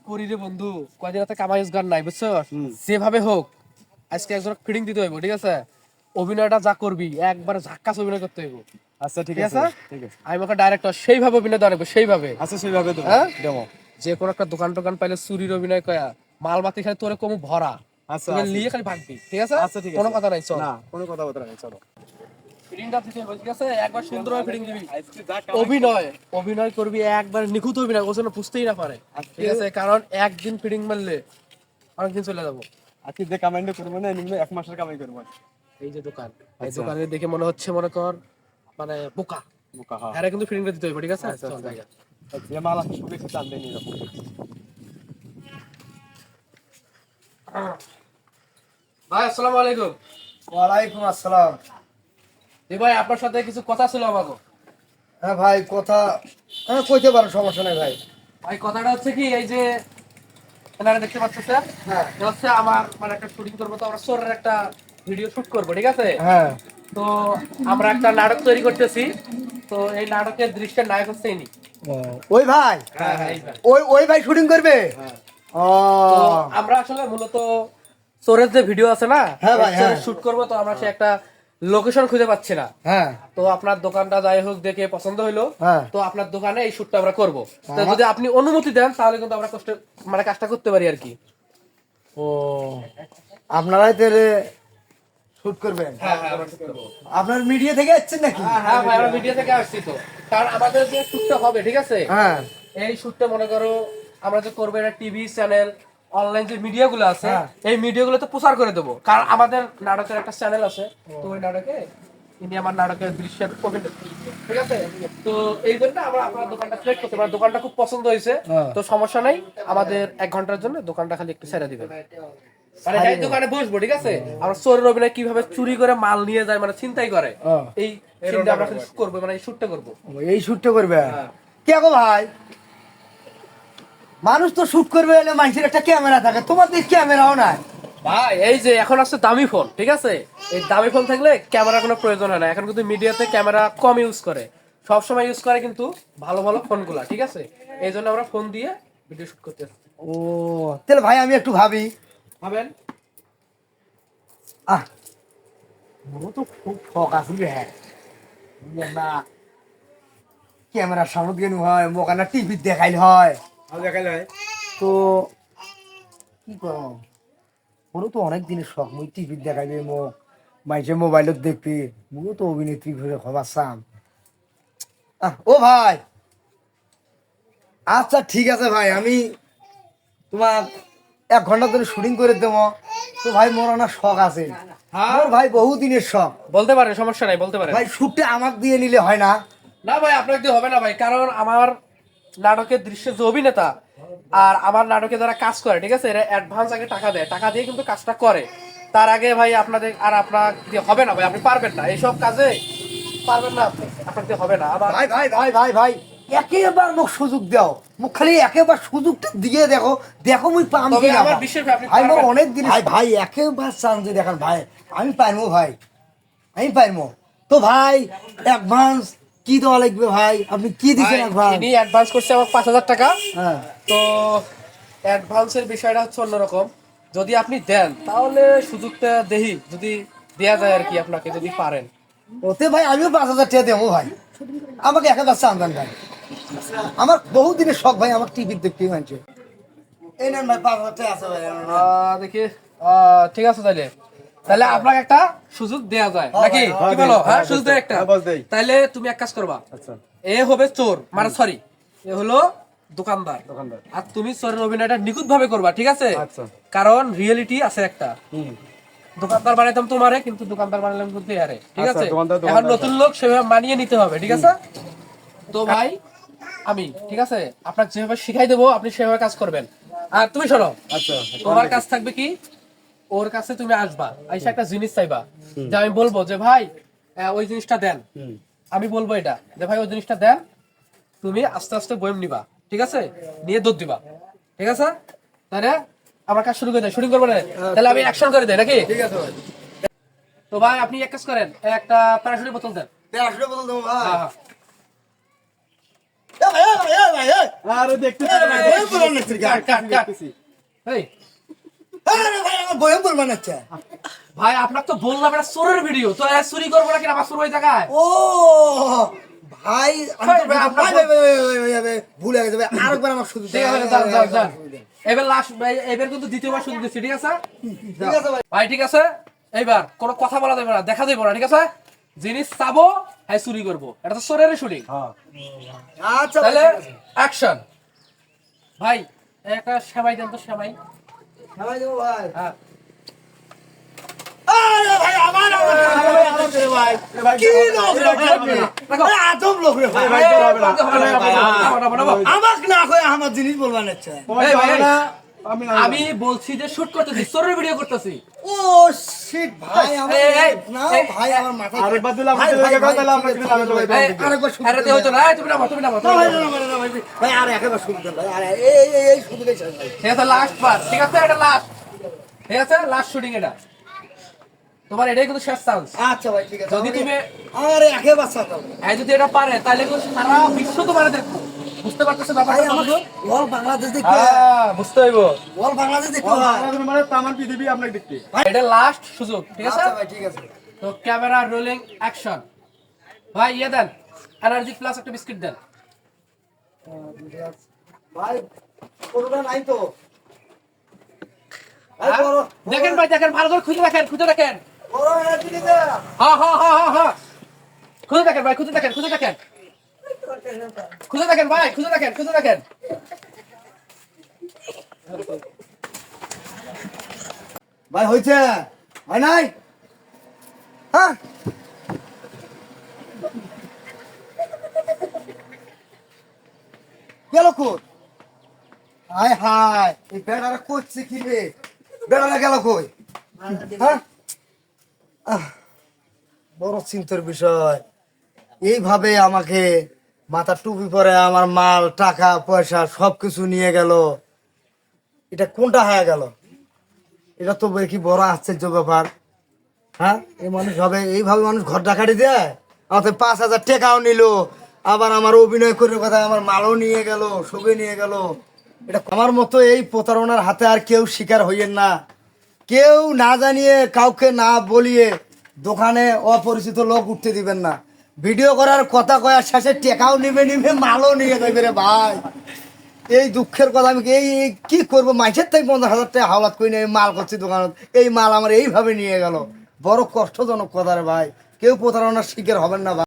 করি রে বন্ধু, কয়দিন হাতে কামাই রোজগার নাই বুঝছো। যেভাবে হোক আজকে একজন ফিটিং দিতে হইব, ঠিক আছে। অভিনয়টা যা করবি একবার ঝাক্কাস অভিনয় করতে হইব। আচ্ছা ঠিক ঠিক আছে আছে, ঠিক আছে আমি ওকে ডাইরেক্টর সেইভাবে অভিনয় দেওয়া লাগবে, সেইভাবে। আচ্ছা সেইভাবে দেবো হ্যাঁ? দেবো যে কোনো একটা দোকান টোকান পাইলে চুরির অভিনয় কয়া মাল মাতি খালি তোরে কমু ভরা, আচ্ছা তুমি আচ্ছা নিয়ে খালি ভাগবি, ঠিক আছে। আচ্ছা ঠিক আছে কোনো কথা নাই, চল না কোনো কথা বলতে নাই চলো ফিটিংটা দিতে হবে, ঠিক আছে। একবার সুন্দরভাবে ফিটিং দিবি। আজকে যা কামাই অভিনয় অভিনয় করবি একবার নিখুঁত অভিনয়, ও যেন বুঝতেই না পারে, ঠিক আছে। কারণ একদিন ফিটিং মারলে অনেকদিন চলে যাবো। আজকে যে কামাইটা করবো না নিম্ন 1 মাসের কামাই করবো এই যে দোকান, এই আচ্ছা। দোকানে দেখে মনে হচ্ছে মনে কর মানে বোকা, বোকা হ্যাঁ হ্যাঁ কিন্তু ফিটিংটা দিতে হবে, ঠিক আছে। আচ্ছা চল আচ্ছা জায়গা। যে মাল আছে সব একটু চান দেন এরকম ভাই আসসালামু আলাইকুম। ওয়ালাইকুম আসসালাম। জি ভাই, আপনার সাথে কিছু কথা ছিল আমাকে। হ্যাঁ ভাই, কথা হ্যাঁ কইতে পারো, সমস্যা নাই ভাই। ভাই কথাটা হচ্ছে কি, এই যে এনারা দেখতে পাচ্ছেন স্যার, হ্যাঁ এটা হচ্ছে আমার মানে একটা শুটিং করবো, তো আমরা সোরের একটা ভিডিও শুট করবো, ঠিক আছে। হ্যাঁ। তো আমরা একটা নাটক তৈরি করতেছি, তো এই নাটকের দৃশ্যের নায়ক হচ্ছে ইনি। ওই ভাই, হ্যাঁ হ্যাঁ, এই ভাই। ওই ভাই শুটিং করবে। ও তো আমরা আসলে মূলত সোরের যে ভিডিও আছে না, হ্যাঁ ভাই, হ্যাঁ। শুট করবো, তো আমরা সে একটা লোকেশন খুঁজে পাচ্ছি না। হ্যাঁ তো আপনার দোকানটা যাই হোক দেখে পছন্দ হইলো, হ্যাঁ। তো আপনার দোকানে এই শুটটা আমরা করবো। তো যদি আপনি অনুমতি দেন তাহলে কিন্তু আমরা কষ্ট মানে কাজটা করতে পারি আর কি। ও আপনারাই তাহলে শুট করবেন? হ্যাঁ হ্যাঁ, আমরা shoot করবো। আপনার মিডিয়া থেকে আসছেন নাকি? হ্যাঁ ভাই, আমরা মিডিয়া থেকে আসছি। তো কারণ আমাদের যে শুটটা হবে, ঠিক আছে, হ্যাঁ এই শুটটা মনে করো আমরা যে করবো, এটা টিভি চ্যানেল অনলাইন যে মিডিয়া গুলো আছে, হ্যাঁ। এই মিডিয়া গুলোতে প্রচার করে দেবো। কারণ আমাদের নাটকের একটা চ্যানেল আছে, তো ওই নাটকে ইনি আমার নাটকের দৃশ্যের অভিনয়, ঠিক আছে। তো এই জন্য আমরা আপনার দোকানটা সিলেক্ট করতে পারি, দোকানটা খুব পছন্দ হয়েছে। হ্যাঁ। তো সমস্যা নাই, আমাদের 1 ঘন্টার জন্য দোকানটা খালি একটু ছেড়ে দিবেন, মানে এই দোকানে বসবো, ঠিক আছে। আমরা চোরের অভিনয় কিভাবে চুরি করে মাল নিয়ে যায়, মানে চিন্তাই করে, হ্যাঁ। এই চিন্তা আমরা খালি করবো, মানে এই শুটটা করবো। এই শুটটা করবে? হ্যাঁ। কে গো ভাই, মানুষ তো শুট করবে এলে মানুষের একটা ক্যামেরা থাকে, তোমাদের ক্যামেরাও নাই। ভাই এই যে এখন আসছে দামি ফোন, ঠিক আছে, এই দামি ফোন থাকলে ক্যামেরার কোনো প্রয়োজন হয় না। এখন কিন্তু মিডিয়াতে ক্যামেরা কম ইউজ করে, সব সময় ইউজ করে কিন্তু ভালো ভালো ফোনগুলা, ঠিক আছে। এই জন্য আমরা ফোন দিয়ে ভিডিও শুট করতে আসছি। ও তাহলে ভাই আমি একটু ভাবি। ভাবেন। আহ মোরও তো খুব শখ আছে হ্যাঁ, না ক্যামেরার সামনে গেল হয়, মোকানা টিভি দেখাইল হয়, দেখাইলে তো কি করো, মোরও তো অনেক দিনের শখ, মুই টিভি দেখাইবে মো মাইসে মোবাইলত দেখবি, মোরও তো অভিনেত্রী ঘুরে হবার চাম। ও ভাই, আচ্ছা ঠিক আছে ভাই, আমি তোমার 1 ঘন্টা ধরে শুটিং করে দেবো। তো ভাই মোর অনেক শখ আছে, মোর ভাই বহুদিনের শখ। বলতে পারেন, সমস্যা নাই, বলতে পারেন। ভাই শুটটা আমাকে দিয়ে নিলে হয় না? না ভাই, আপনার দিয়ে হবে না ভাই, কারণ আমার নাটকের দৃশ্যের যে অভিনেতা আর আমার নাটকে যারা কাজ করে, ঠিক আছে, এরা অ্যাডভান্স আগে টাকা দেয়, টাকা দিয়ে কিন্তু কাজটা করে। তার আগে ভাই আপনাদের আর আপনার দিয়ে হবে না ভাই, আপনি পারবেন না এইসব কাজে, পারবেন না আপনি, আপনার দিয়ে হবে না। আবার ভাই ভাই ভাই ভাই ভাই একেবার মোক সুযোগ দাও, মোক খালি একেবার সুযোগটা দিয়ে দেখো, দেখো মুই পাম তবে কিনা। আমার বিশ্বাস ভাই আপনি ভাই মোর পারবেন। অনেক দিন ভাই ভাই একেবার চান্স দিয়ে দেখান ভাই, আমি পারবো ভাই, আমি পারবো। তো ভাই অ্যাডভান্স কি দেওয়া লাগবে ভাই, আপনি কি দিচ্ছেন অ্যাডভান্স? ইনি অ্যাডভান্স করছে আমার 5,000 টাকা। হ্যাঁ তো অ্যাডভান্সের বিষয়টা হচ্ছে অন্যরকম, যদি আপনি দেন তাহলে সুযোগটা দেহি যদি দেয়া যায় আর কি, আপনাকে যদি পারেন। ওতে ভাই আমিও 5,000 টাকা দেবো ভাই, আমাকে একেবার চান্স দেন ভাই, আমার বহু দিনের শখ ভাই, আমার টিভি দেখতে মানছে। এই নেন ভাই 5,000 টাকা আছে ভাই। দেখি, ঠিক আছে, তাইলে তাহলে আপনাকে একটা সুযোগ দেয়া যায় নাকি, হ্যাঁ, কি বলো? দিন, হ্যাঁ, হ্যাঁ, সুযোগ বস দেয় দেই, একটা। হ্যাঁ, বস দেই। তাইলে তুমি এক কাজ করবা, আচ্ছা এ হবে চোর, মানে সরি, এ হলো দোকানদার, দোকানদার আর তুমি চোরের অভিনয়টা নিখুঁত ভাবে করবা, ঠিক আছে। আচ্ছা কারণ রিয়েলিটি আছে একটা, হুম দোকানদার বানাইতাম তোমারে, কিন্তু দোকানদার বানাইলাম কিন্তু ইয়ারে, ঠিক আচ্ছা, আছে। দোকানদার, এখন দোকানদার। নতুন লোক সেভাবে মানিয়ে নিতে হবে, ঠিক আছে। তো ভাই আমি, ঠিক আছে, আপনাকে যেভাবে শিখাই দেবো আপনি সেভাবে কাজ করবেন। আর তুমি শোনো, আচ্ছা তোমার কাজ থাকবে কি, ওর কাছে তুমি আসবা, আইসা একটা জিনিস চাইবা, যে আমি বলবো যে ভাই ওই জিনিসটা দেন, হুম আমি বলবো এটা যে ভাই ওই জিনিসটা দেন, তুমি আস্তে আস্তে বয়ম নিবা, ঠিক আছে, নিয়ে দৌড় দিবা, ঠিক আছে। তাহলে আমার কাজ শুরু করে দেয়, শুটিং করবো না, তাহলে আমি অ্যাকশন করে দেয় নাকি। ঠিক আছে ভাই, তো ভাই আপনি এক কাজ করেন, একটা প্যারাশুটের বোতল দেন। আসলে বদল দেবো ভাই। হ্যাঁ হ্যাঁ। আরে দেখতে কাট। এই বয়ে বলবা না আচ্ছা ভাই আপনার তো বললাম এটা চোরের ভিডিও, তো চুরি করবো নাকি আমার চোর ওই জায়গায়? ও ভাই ভুলে গেছে ভাই, আরেকবার আমার শুধু ঠিক আছে, যান। এবার লাস্ট এবার কিন্তু দ্বিতীয়বার শুরু দিচ্ছি, ঠিক আছে ঠিক আছে ভাই। ভাই? ঠিক আছে, এইবার কোনো কথা বলা যাবে না, দেখা যাবে না, ঠিক আছে? জিনিস চাবো, হ্যাঁ চুরি করবো, এটা তো চোরের শুটিং। আচ্ছা তাহলে অ্যাকশন। ভাই একটা সেমাই দেন তো, সেমাই। ভাই দেবো ভাই। হ্যাঁ আরে ভাই আমার ভাই কি লোক রে ভাই, আদম লোক রে ভাই, আমাকে না কই আমার জিনিস বলবা না আচ্ছা। আমি বলছি যে শুট করতেছি, চোরের ভিডিও করতেছি। ও শিট ভাই আমার না ভাই আমার মাথা আরেকবার দিলাম আরেকবার শুনতে আরে হইতো না, তুমি না তুমি না ভাই আরে একবার শুনতে ভাই আরে এই শুনতে চাই ভাই। ঠিক আছে, লাস্ট বার, ঠিক আছে, এটা লাস্ট, ঠিক আছে, লাস্ট শুটিং এটা তোমার, এটাই কিন্তু শেষ চান্স। আচ্ছা ভাই ঠিক আছে, যদি তুমি আরে একবার সাথে এই যদি এটা পারে তাহলে কিন্তু সারা বিশ্ব তোমার দেখবো, বুঝতে পারতেছো ভাই ব্যাপারটা? আমার অল বাংলাদেশ দেখবে, বুঝতে হইব, অল বাংলাদেশ দেখবে ভাই। মানে তামান পৃথিবী আপনাকে দেখতে এটা লাস্ট সুযোগ, ঠিক আছে? আচ্ছা ভাই ঠিক আছে। তো ক্যামেরা রোলিং অ্যাকশন। ভাই ইয়ে দেন, এনার্জি প্লাস একটা বিস্কিট দেন। ভাই কোনটা নাই তো ভাই, হ্যাঁ? বড় দেখেন ভাই, দেখেন ভালো করে খুঁজে দেখেন, খুঁজে দেখেন। বড় এনার্জি দিতে হ্যাঁ খুঁজে দেখেন ভাই, খুঁজে দেখেন, খুঁজে দেখেন, খুঁজে দেখেন ভাই, খুঁজে দেখেন, খুঁজে দেখেন। ভাই হইছে হয় নাই হ্যাঁ গেল কই হায় হায় এই বেড়ারা করছে কি রে বেড়ারা গেল কই হ্যাঁ বড় চিন্তার বিষয় এইভাবে আমাকে মাথা টুপি পরে আমার মাল টাকা পয়সা সবকিছু নিয়ে গেল এটা কোনটা হয়ে গেল এটা তো কি বড় আশ্চর্য ব্যাপার হ্যাঁ এই মানুষ হবে এইভাবে মানুষ ঘর ডাকাটি দেয় আমাদের 5,000 টাকাও নিল আবার আমার অভিনয় করে কথা আমার মালও নিয়ে গেল সবই নিয়ে গেল এটা আমার মতো এই প্রতারণার হাতে আর কেউ শিকার হইয়েন না কেউ না জানিয়ে কাউকে না বলিয়ে দোকানে অপরিচিত লোক উঠতে দিবেন না ভিডিও করার কথা কয়ার শেষে টাকাও নিবে মালও নিয়ে যাবে রে ভাই এই দুঃখের কথা আমি এই কি করবো মাইসের থেকে 50,000 টাকা হাওলাত করি না মাল করছি দোকানত এই মাল আমার এইভাবে নিয়ে গেল বড় কষ্টজনক কথা রে ভাই কেউ প্রতারণার শিকার হবেন না ভাই।